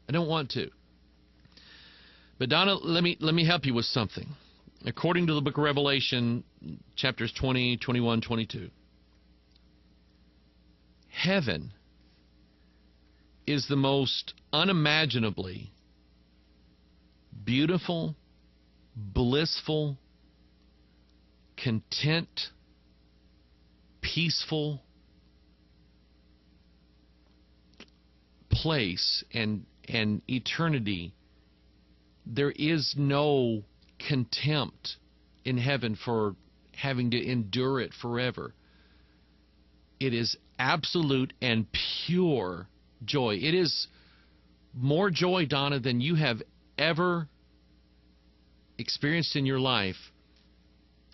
I don't want to. But Donna, let me help you with something. According to the book of Revelation, chapters 20, 21, 22, heaven is the most unimaginably beautiful, blissful, content, peaceful place and eternity. There is no contempt in heaven for having to endure it forever. It is absolute and pure joy. It is more joy, Donna, than you have ever experienced in your life.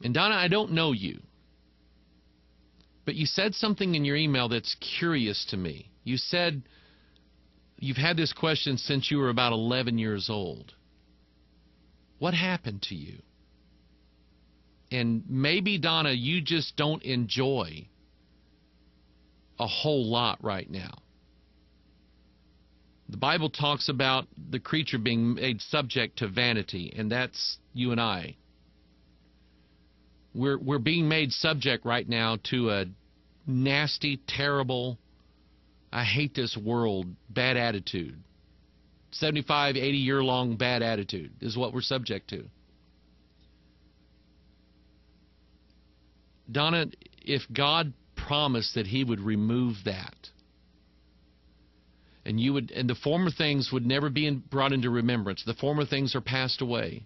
And Donna, I don't know you, but you said something in your email that's curious to me. You said you've had this question since you were about 11 years old. What happened to you? And maybe, Donna, you just don't enjoy a whole lot right now. The Bible talks about the creature being made subject to vanity, and that's you and I. We're being made subject right now to a nasty, terrible, I hate this world, bad attitude. 75, 80-year-long bad attitude is what we're subject to. Donna, if God promised that He would remove that, and the former things would never be brought into remembrance, the former things are passed away,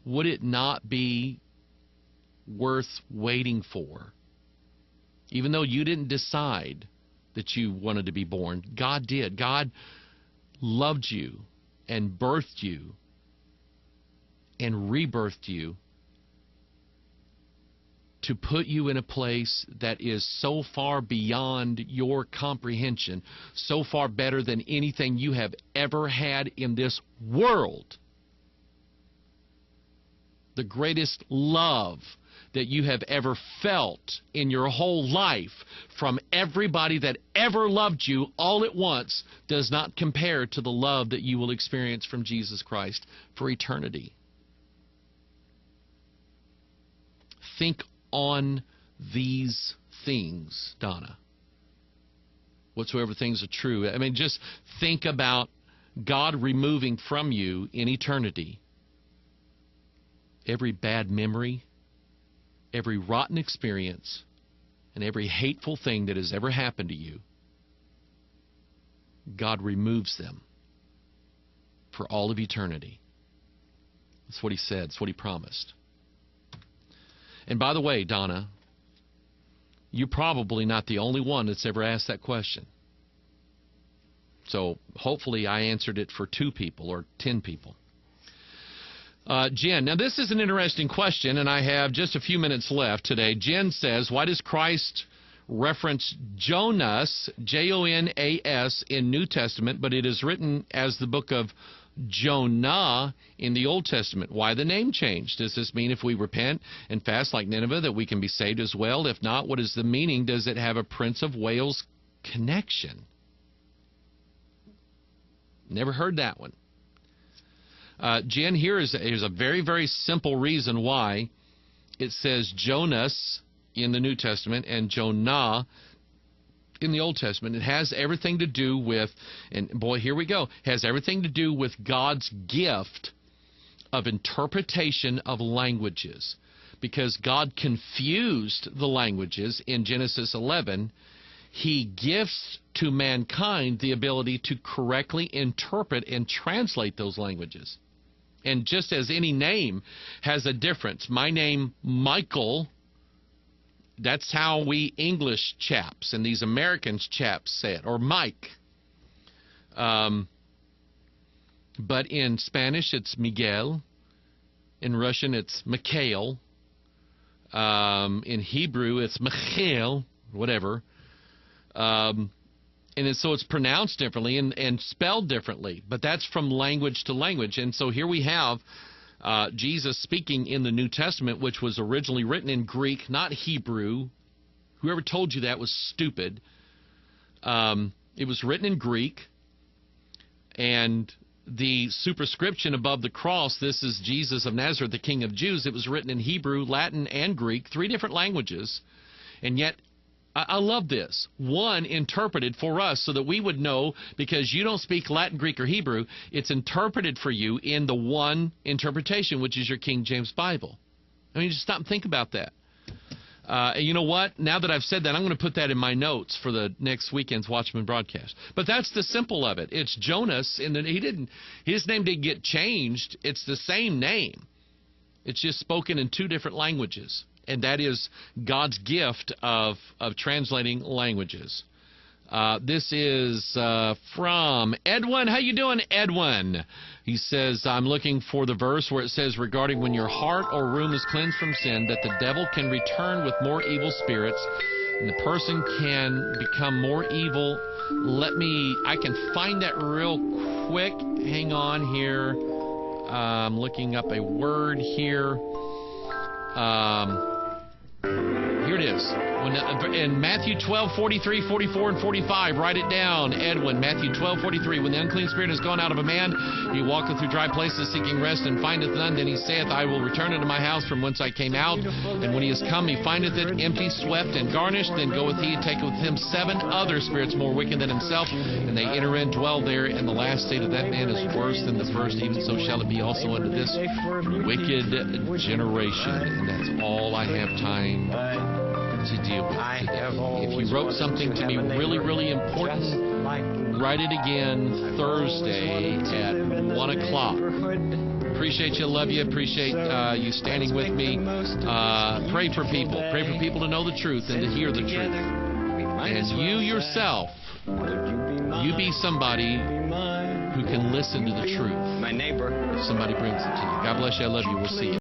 would it not be worth waiting for? Even though you didn't decide that you wanted to be born, God did. God loved you and birthed you and rebirthed you to put you in a place that is so far beyond your comprehension, so far better than anything you have ever had in this world. The greatest love that you have ever felt in your whole life from everybody that ever loved you all at once does not compare to the love that you will experience from Jesus Christ for eternity. Think on these things, Donna. Whatsoever things are true. I mean, just think about God removing from you in eternity every bad memory, every rotten experience, and every hateful thing that has ever happened to you. God removes them for all of eternity. That's what He said. That's what He promised. And by the way, Donna, you're probably not the only one that's ever asked that question. So hopefully I answered it for 2 people or 10 people. Jen, now this is an interesting question, and I have just a few minutes left today. Jen says, why does Christ reference Jonas, Jonas, in New Testament, but it is written as the book of Jonah in the Old Testament? Why the name change? Does this mean if we repent and fast like Nineveh that we can be saved as well? If not, what is the meaning? Does it have a Prince of Wales connection? Never heard that one. Jen, here's a very, very simple reason why it says Jonas in the New Testament and Jonah in the Old Testament. It has everything to do with, and boy, here we go, has everything to do with God's gift of interpretation of languages. Because God confused the languages in Genesis 11, He gives to mankind the ability to correctly interpret and translate those languages. And just as any name has a difference, my name, Michael, that's how we English chaps and these Americans chaps say it, or Mike. But in Spanish, it's Miguel. In Russian, it's Mikhail. In Hebrew, it's Michael, whatever. And so it's pronounced differently and spelled differently. But that's from language to language. And so here we have Jesus speaking in the New Testament, which was originally written in Greek, not Hebrew. Whoever told you that was stupid. It was written in Greek, and the superscription above the cross, "This is Jesus of Nazareth, the King of Jews," it was written in Hebrew, Latin, and Greek, 3 different languages. And yet, I love this. One interpreted for us so that we would know, because you don't speak Latin, Greek, or Hebrew, it's interpreted for you in the one interpretation, which is your King James Bible. I mean, just stop and think about that. And you know what? Now that I've said that, I'm going to put that in my notes for the next weekend's Watchman broadcast. But that's the simple of it. It's Jonas, and his name didn't get changed. It's the same name. It's just spoken in 2 different languages. And that is God's gift of translating languages. This is from Edwin. How you doing, Edwin? He says, I'm looking for the verse where it says, regarding when your heart or room is cleansed from sin, that the devil can return with more evil spirits, and the person can become more evil. I can find that real quick. Hang on here. I'm looking up a word here. Here it is. In Matthew 12, 43, 44, and 45, write it down, Edwin. Matthew 12, 43. When the unclean spirit is gone out of a man, he walketh through dry places seeking rest, and findeth none. Then he saith, I will return unto my house from whence I came out. And when he is come, he findeth it empty, swept, and garnished. Then goeth he, and taketh with him 7 other spirits more wicked than himself, and they enter in, dwell there. And the last state of that man is worse than the first. Even so shall it be also unto this wicked generation. And that's all I have time to deal with today. If you wrote something to me really, really important, write it again Thursday at 1 o'clock. Appreciate you, love you, appreciate you standing with me. Pray for people. Pray for people to know the truth and to hear the truth. And you yourself, you be somebody who can listen to the truth. If somebody brings it to you. God bless you. I love you. We'll see you.